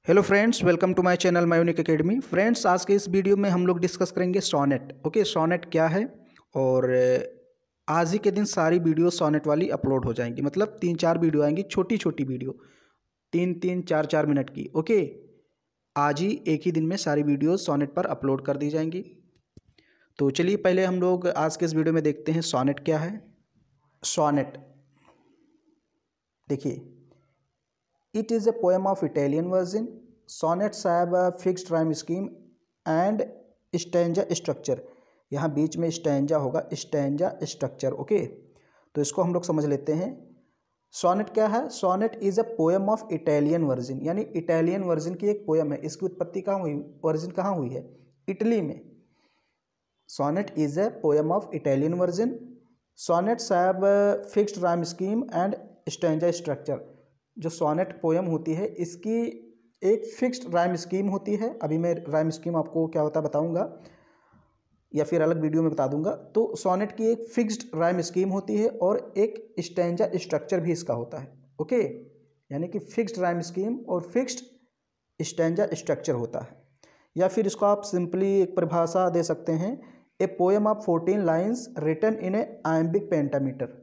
Hello friends, welcome to my channel my unique academy. Friends, आज के इस वीडियो में हम लोग डिस्कस करेंगे सोनेट। ओके, सोनेट क्या है और आज ही के दिन सारी वीडियो सोनेट वाली अपलोड हो जाएंगी। मतलब 3-4 वीडियो आएंगी, छोटी छोटी वीडियो, 3-3, 4-4 मिनट की। ओके, आज ही एक ही दिन में सारी वीडियो सोनेट पर अपलोड कर दी जाएंगी। तो चलिए पहले हम लोग आज के इस वीडियो में देखते हैं सोनेट क्या है। सोनेट देखिए, it is a poem of Italian version. Sonnets have a fixed rhyme scheme and stanza structure. यहाँ बीच में स्टैंजा होगा, स्टैंजा स्ट्रक्चर। ओके, तो इसको हम लोग समझ लेते हैं। सोनेट क्या है? Sonnet is a poem of Italian version, यानी इटालियन वर्जन की एक पोएम है। इसकी उत्पत्ति कहाँ हुई, वर्जन कहाँ हुई है? इटली में। Sonnet is a poem of Italian version. Sonnets have fixed rhyme scheme and stanza structure. जो सोनेट पोएम होती है इसकी एक फिक्स्ड राइम स्कीम होती है। अभी मैं राइम स्कीम आपको क्या होता है बताऊंगा, या फिर अलग वीडियो में बता दूंगा। तो सोनेट की एक फिक्स्ड राइम स्कीम होती है और एक स्टैंजा स्ट्रक्चर भी इसका होता है। ओके, यानी कि फिक्स्ड राइम स्कीम और फिक्स्ड स्टैंजा स्ट्रक्चर होता है। या फिर इसको आप सिंपली एक परिभाषा दे सकते हैं, a poem of 14 lines written in a iambic pentameter.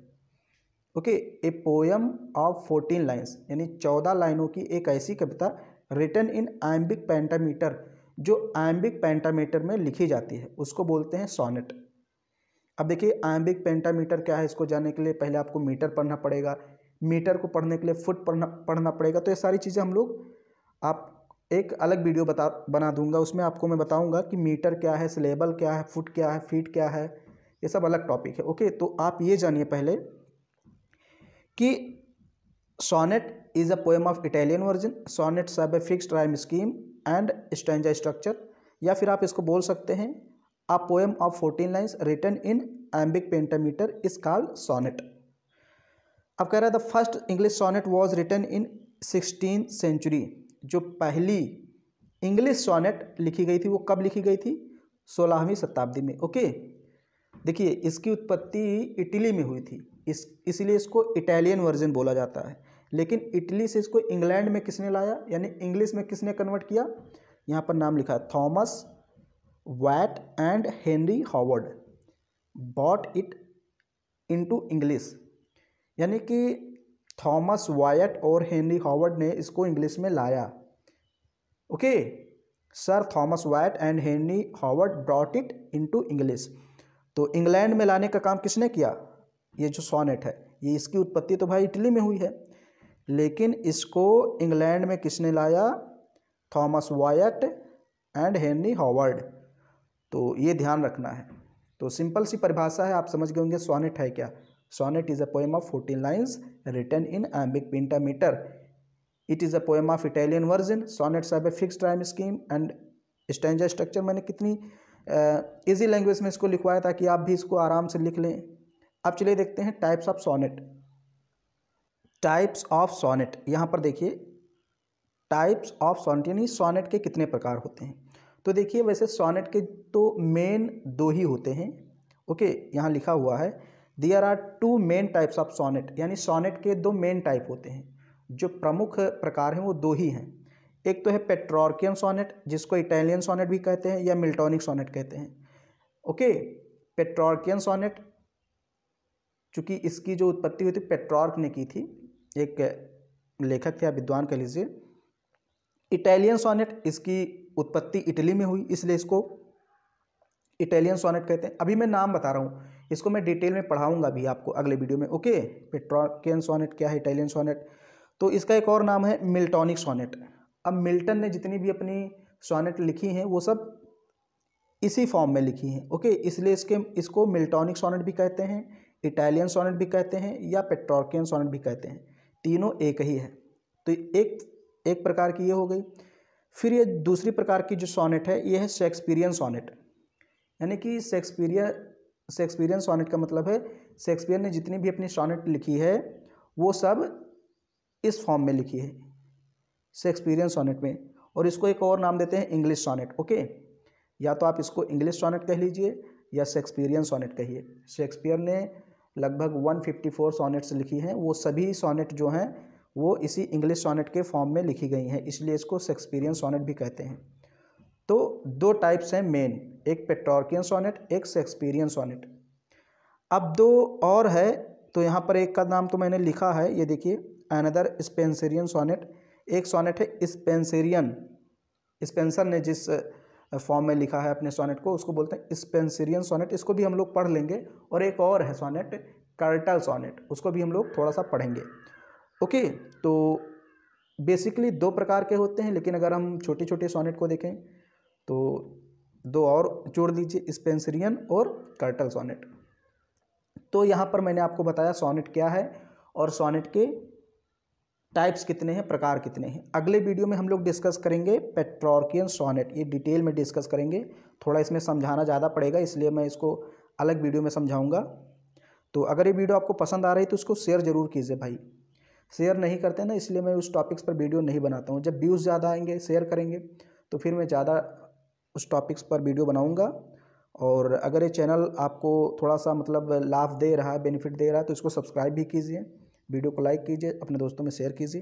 Okay, a poem of 14 lines, यानी 14 लाइनों की एक ऐसी कविता रिटन इन आयम्बिक पेंटामीटर, जो आयम्बिक पेंटामीटर में लिखी जाती है, उसको बोलते हैं सोनेट। अब देखिए, आयम्बिक पेंटामीटर क्या है, इसको जानने के लिए पहले आपको मीटर पढ़ना पड़ेगा। मीटर को पढ़ने के लिए फुट पढ़ना पड़ेगा। तो ये सारी चीज़ें हम लोग आप एक अलग वीडियो बना दूंगा, उसमें आपको मैं बताऊंगा कि मीटर क्या है, सिलेबल क्या है, फुट क्या है, फीट क्या है, ये सब अलग टॉपिक है। ओके, तो आप ये जानिए पहले कि sonnet is a poem of Italian version. Sonnets have a fixed rhyme scheme and stanza structure. या फिर आप इसको बोल सकते हैं, a poem of 14 lines written in iambic pentameter is called sonnet. अब कह रहा है the first English sonnet was written in 16th century. जो पहली इंग्लिश सोनेट लिखी गई थी वो कब लिखी गई थी? 16वीं शताब्दी में। ओके, देखिए इसकी उत्पत्ति इटली में हुई थी, इसीलिए इसको इटालियन वर्जन बोला जाता है। लेकिन इटली से इसको इंग्लैंड में किसने लाया, यानी इंग्लिश में किसने कन्वर्ट किया? यहाँ पर नाम लिखा है, Thomas Wyatt and Henry Howard bought it into English. यानी कि थॉमस वायट और हेनरी हॉवर्ड ने इसको इंग्लिश में लाया। Okay, sir Thomas Wyatt and Henry Howard brought it into English. तो इंग्लैंड में लाने का काम किसने किया? ये जो सोनेट है, ये इसकी उत्पत्ति तो भाई इटली में हुई है, लेकिन इसको इंग्लैंड में किसने लाया? Thomas Wyatt and Henry Howard. तो ये ध्यान रखना है। तो सिंपल सी परिभाषा है, आप समझ गए होंगे सोनेट है क्या। Sonnet is a poem of 14 lines written in iambic pentameter. It is a poem of Italian version. Sonnets have a fixed rhyme scheme and stanza structure. मैंने कितनी इजी लैंग्वेज में इसको लिखवाया ताकि आप भी इसको आराम से लिख लें। अब चलिए देखते हैं types of sonnet. Types of sonnet, यहाँ पर देखिए टाइप्स ऑफ सोनेट यानी सोनेट के कितने प्रकार होते हैं। तो देखिए, वैसे सोनेट के तो मेन दो ही होते हैं। ओके, यहाँ लिखा हुआ है there are 2 main types of sonnet, यानी सोनेट के 2 मेन टाइप होते हैं। जो प्रमुख प्रकार हैं वो 2 ही हैं। एक तो है पेट्रॉर्कियन सोनेट, जिसको इटालियन सोनेट भी कहते हैं या मिल्टोनिक सोनेट कहते हैं। ओके, पेट्रॉर्कियन सोनेट, चूँकि इसकी जो उत्पत्ति हुई थी पेट्रॉर्क ने की थी, एक लेखक थे या विद्वान कह लीजिए। इटालियन सोनेट, इसकी उत्पत्ति इटली में हुई, इसलिए इसको इटालियन सोनेट कहते हैं। अभी मैं नाम बता रहा हूँ, इसको मैं डिटेल में पढ़ाऊंगा भी आपको अगले वीडियो में। ओके, पेट्रॉर्कियन सोनेट क्या है, इटालियन सोनेट। तो इसका एक और नाम है मिल्टोनिक सोनेट। अब मिल्टन ने जितनी भी अपनी सोनेट लिखी हैं वो सब इसी फॉर्म में लिखी हैं। ओके, इसलिए इसको मिल्टोनिक सोनेट भी कहते हैं, इटालियन सोनेट भी कहते हैं या पेट्रॉर्कियन सोनेट भी कहते हैं। तीनों एक ही है। तो एक प्रकार की ये हो गई। फिर ये दूसरी प्रकार की जो सोनेट है ये है शेक्सपियरियन सोनेट। यानी कि शेक्सपियरियन सोनेट का मतलब है शेक्सपियर ने जितनी भी अपनी सोनेट लिखी है वो सब इस फॉर्म में लिखी है, शेक्सपियरियन सोनेट में। और इसको एक और नाम देते हैं इंग्लिश सोनेट। ओके, या तो आप इसको इंग्लिश सोनेट कह लीजिए या शेक्सपियरियन सोनेट कहिए। शेक्सपियर ने लगभग 154 सोनेट्स लिखी हैं। वो सभी सोनेट जो हैं वो इसी इंग्लिश सोनेट के फॉर्म में लिखी गई हैं, इसलिए इसको शेक्सपियरियन सोनेट भी कहते हैं। तो दो टाइप्स हैं मेन, एक पेट्रॉर्कियन सोनेट, एक शेक्सपियरियन सोनेट। अब दो और है, तो यहाँ पर एक का नाम तो मैंने लिखा है, ये देखिए, अनदर स्पेंसरियन सोनेट। एक सोनेट है स्पेंसरियन, स्पेंसर ने जिस फॉर्म में लिखा है अपने सोनेट को उसको बोलते हैं स्पेंसरियन सोनेट, इसको भी हम लोग पढ़ लेंगे। और एक और है सोनेट कर्टल सोनेट, उसको भी हम लोग थोड़ा सा पढ़ेंगे। ओके, तो बेसिकली दो प्रकार के होते हैं, लेकिन अगर हम छोटे छोटे सोनेट को देखें तो दो और जोड़ लीजिए, स्पेंसरियन और कर्टल सोनेट। तो यहाँ पर मैंने आपको बताया सोनेट क्या है और सोनेट के टाइप्स कितने हैं, प्रकार कितने हैं। अगले वीडियो में हम लोग डिस्कस करेंगे पेट्रॉर्कियन सोनेट, ये डिटेल में डिस्कस करेंगे। थोड़ा इसमें समझाना ज़्यादा पड़ेगा, इसलिए मैं इसको अलग वीडियो में समझाऊंगा। तो अगर ये वीडियो आपको पसंद आ रही है तो उसको शेयर ज़रूर कीजिए भाई, शेयर नहीं करते ना, इसलिए मैं उस टॉपिक्स पर वीडियो नहीं बनाता हूँ। जब व्यूज़ ज़्यादा आएंगे, शेयर करेंगे, तो फिर मैं ज़्यादा उस टॉपिक्स पर वीडियो बनाऊँगा। और अगर ये चैनल आपको थोड़ा सा मतलब लाभ दे रहा है, बेनिफिट दे रहा है, तो इसको सब्सक्राइब भी कीजिए, वीडियो को लाइक कीजिए, अपने दोस्तों में शेयर कीजिए।